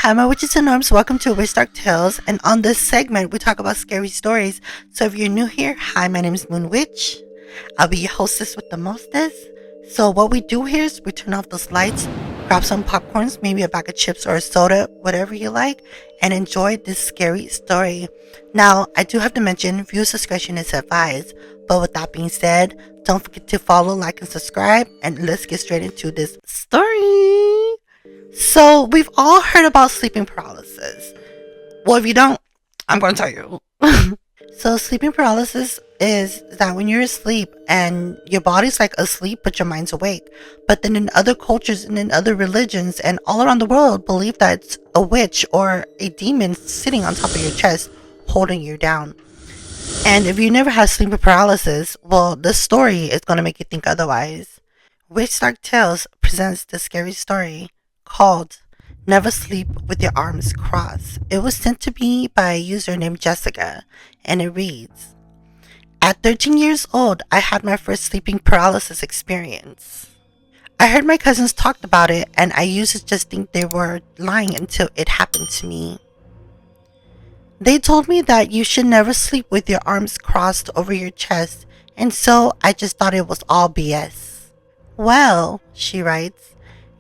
Hi, my witches and norms. Welcome to WitchDarkTales, and on this segment, we talk about scary stories. So, if you're new here, hi, my name is Moon Witch. I'll be your hostess with the mostest. So, what we do here is we turn off those lights, grab some popcorns, maybe a bag of chips or a soda, whatever you like, and enjoy this scary story. Now, I do have to mention, viewer discretion is advised. But with that being said, don't forget to follow, like, and subscribe, and let's get straight into this story. So, we've all heard about sleeping paralysis. Well, if you don't, I'm going to tell you. So, sleeping paralysis is that when you're asleep and your body's like asleep, but your mind's awake. But then in other cultures and in other religions and all around the world, believe that it's a witch or a demon sitting on top of your chest, holding you down. And if you never had sleeping paralysis, well, this story is going to make you think otherwise. WitchDarkTales presents the scary story called Never Sleep with Your Arms Crossed. It was sent to me by a user named Jessica, and it reads, At 13 years old, I had my first sleeping paralysis experience. I heard my cousins talked about it, and I used to just think they were lying until it happened to me. They told me that you should never sleep with your arms crossed over your chest, and so I just thought it was all BS. Well, she writes,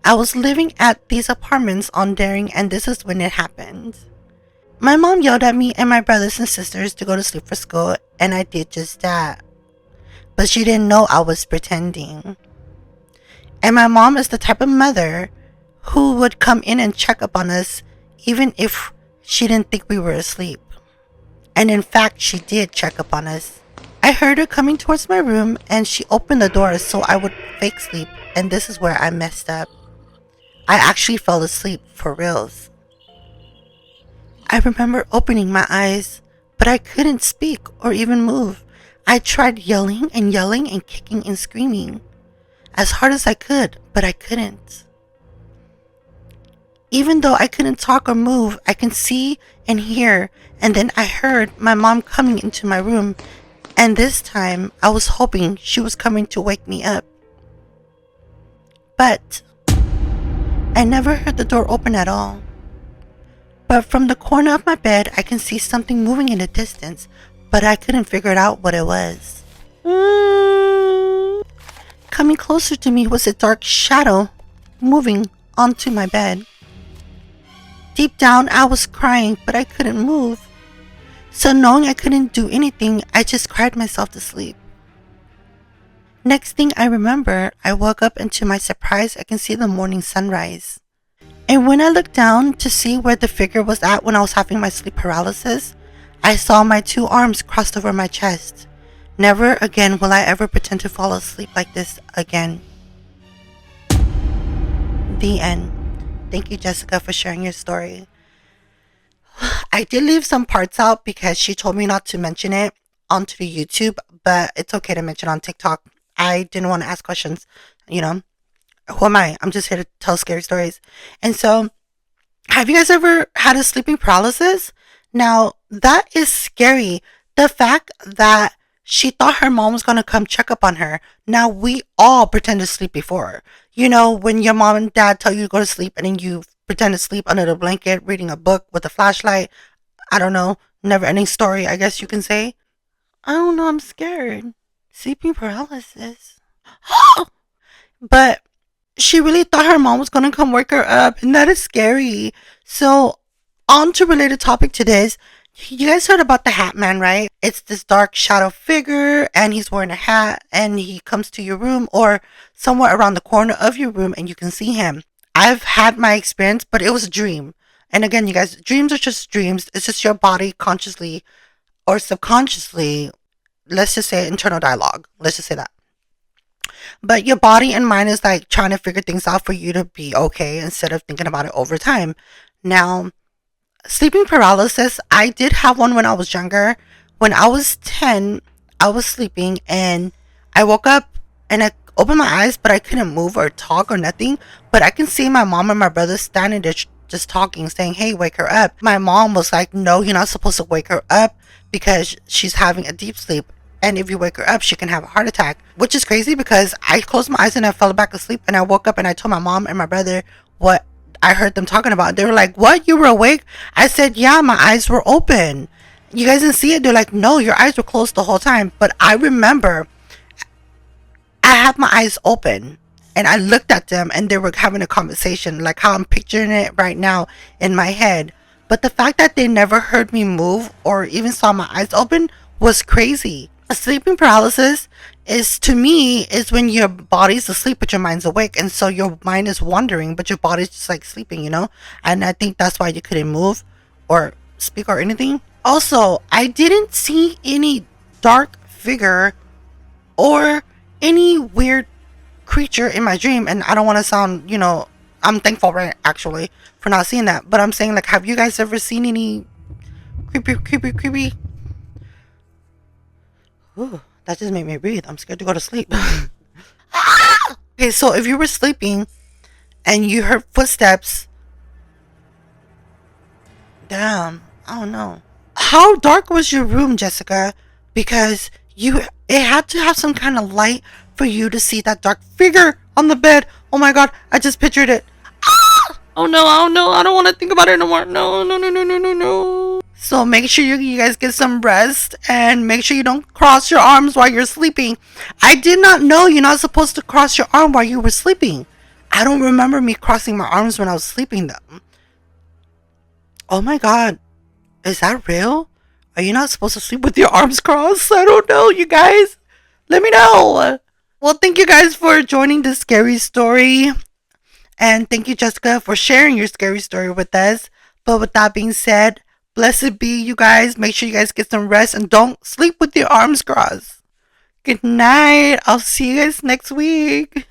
I was living at these apartments on Daring, and this is when it happened. My mom yelled at me and my brothers and sisters to go to sleep for school, and I did just that. But she didn't know I was pretending. And my mom is the type of mother who would come in and check up on us even if she didn't think we were asleep. And in fact, she did check up on us. I heard her coming towards my room, and she opened the door so I would fake sleep, and this is where I messed up. I actually fell asleep for reals. I remember opening my eyes, but I couldn't speak or even move. I tried yelling and kicking and screaming as hard as I could, but I couldn't. Even though I couldn't talk or move, I can see and hear, and then I heard my mom coming into my room, and this time I was hoping she was coming to wake me up. But I never heard the door open at all. But from the corner of my bed, I can see something moving in the distance, but I couldn't figure it out what it was. Coming closer to me was a dark shadow moving onto my bed. Deep down, I was crying, but I couldn't move. So knowing I couldn't do anything, I just cried myself to sleep. Next thing I remember, I woke up and to my surprise, I can see the morning sunrise. And when I looked down to see where the figure was at when I was having my sleep paralysis, I saw my two arms crossed over my chest. Never again will I ever pretend to fall asleep like this again. The end. Thank you, Jessica, for sharing your story. I did leave some parts out because she told me not to mention it onto the YouTube, but it's okay to mention on TikTok. I didn't want to ask questions, Who am I? I'm just here to tell scary stories. And so, have you guys ever had a sleeping paralysis? Now, that is scary. The fact that she thought her mom was going to come check up on her. Now, we all pretend to sleep before. When your mom and dad tell you to go to sleep and then you pretend to sleep under the blanket, reading a book with a flashlight. I don't know. Never ending story, I guess you can say. I don't know. I'm scared. Sleeping paralysis. But she really thought her mom was going to come wake her up, and that is scary. So, on to related topic to this. You guys heard about the Hat Man, right? It's this dark shadow figure, and he's wearing a hat, and he comes to your room or somewhere around the corner of your room, and you can see him. I've had my experience, but it was a dream. And again, you guys, dreams are just dreams. It's just your body consciously or subconsciously, let's just say internal dialogue. Let's just say that. But your body and mind is like trying to figure things out for you to be okay instead of thinking about it over time. Now, sleeping paralysis, I did have one when I was younger. When I was 10, I was sleeping and I woke up and I opened my eyes, but I couldn't move or talk or nothing. But I can see my mom and my brother standing there just talking, saying, hey, wake her up. My mom was like, no, you're not supposed to wake her up because she's having a deep sleep. And if you wake her up, she can have a heart attack, which is crazy because I closed my eyes and I fell back asleep and I woke up and I told my mom and my brother what I heard them talking about. They were like, "What? You were awake?" I said, "Yeah, my eyes were open. You guys didn't see it?" They're like, "No, your eyes were closed the whole time." But I remember I had my eyes open and I looked at them and they were having a conversation, like how I'm picturing it right now in my head. But the fact that they never heard me move or even saw my eyes open was crazy. A sleeping paralysis is, to me, is when your body's asleep but your mind's awake, and so your mind is wandering but your body's just like sleeping, you know? And I think that's why you couldn't move or speak or anything. Also, I didn't see any dark figure or any weird creature in my dream, and I don't want to sound, I'm thankful, right, actually, for not seeing that, but I'm saying, like, have you guys ever seen any creepy? Ooh, that just made me breathe. I'm scared to go to sleep. Okay, so if you were sleeping and you heard footsteps, damn, I don't know. How dark was your room, Jessica? Because it had to have some kind of light for you to see that dark figure on the bed. Oh my god, I just pictured it. Ah! Oh no, I don't want to think about it no more. No. So make sure you guys get some rest and make sure you don't cross your arms while you're sleeping. I did not know you're not supposed to cross your arm while you were sleeping. I don't remember me crossing my arms when I was sleeping though. Oh my god. Is that real? Are you not supposed to sleep with your arms crossed? I don't know, you guys. Let me know. Well, thank you guys for joining this scary story. And thank you, Jessica, for sharing your scary story with us. But with that being said, blessed be you guys. Make sure you guys get some rest and don't sleep with your arms crossed. Good night. I'll see you guys next week.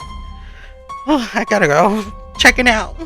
Oh, I gotta go. Checking out.